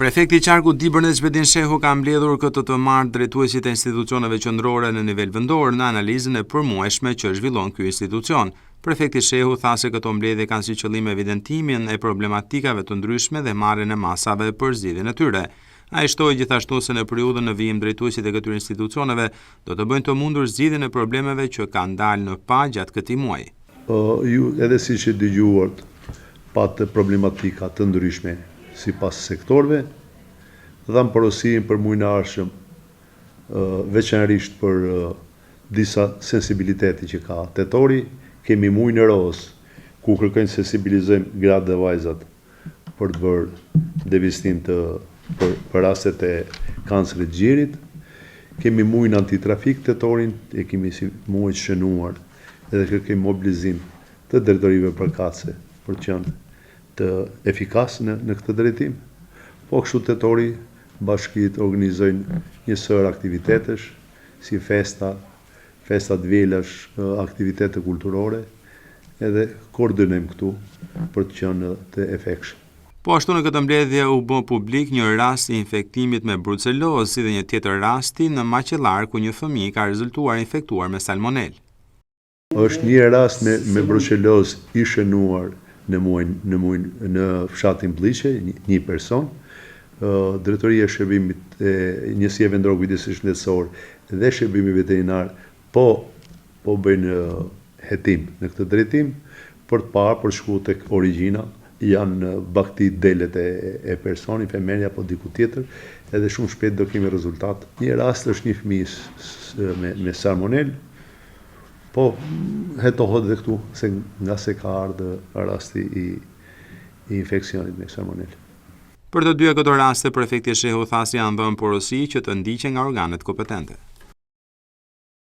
Prefekti i Qarkut Dibërnez Xhbedin Shehu ka mbledhur këtë të martë drejtuesit e institucioneve qendrore në nivel vendor në analizën e përmuajshme që zhvillon ky institucion. Prefekti Shehu tha se këto mbledhje kanë si qëllim evidentimin e problematikave të ndryshme dhe marrjen e masave për zgjidhjen e tyre. Ai shtoi gjithashtu se në periudhën në vijim drejtuesit e këtyre institucioneve do të bëjnë të mundur zgjidhjen e problemeve që kanë dalë në pa gjatë këtij muaji. Ju edhe siç e dëgjuart patë problematika të ndryshme sipas sektorëve, dhamë porosin për muajin e ardhshëm, veçanërisht për disa sensibiliteti që ka tetori, kemi muajin e rozë, ku kërkojnë sensibilizojmë gratë dhe vajzat për të bërë devistim për rastet e kancerit të gjirit. Kemi muajin antitrafik tetorin, e kemi si muaj të shënuar, edhe kërkojmë mobilizim të drejtorive përkatëse për të qenë të efikas në këtë drejtim. Po kështu tetori, bashkitë organizojnë një sër aktivitetesh, si festa të vjelash, aktivitete kulturore, edhe koordinojmë këtu për të qenë të efektshëm. Po ashtu në këtë mbledhje u bë publik një rast i infektimit me brucelozë, si dhe një tjetër rasti në Maqellar ku një fëmijë ka rezultuar infektuar me salmonel. Është një rast me brucelozë i shënuar në fshatin Blliqe, një person. Drejtoria e shërbimit njësia vendore kujdesishëm shëndetësor dhe shërbimi veterinar po bëjnë hetim në këtë drejtim për të parë, për shku tek origjina, janë bakti delet e personi, femerja apo diku tjetër, edhe shumë shpejt do kemi rezultat. Një rast është një fëmijë me salmonel, po hetohet dhe këtu nga se ka ardhur rasti i infeksionit me salmonel. Për të dyja këto raste, prefekti Shehu tha se janë dhënë porosi që të ndiqen nga organet kompetente.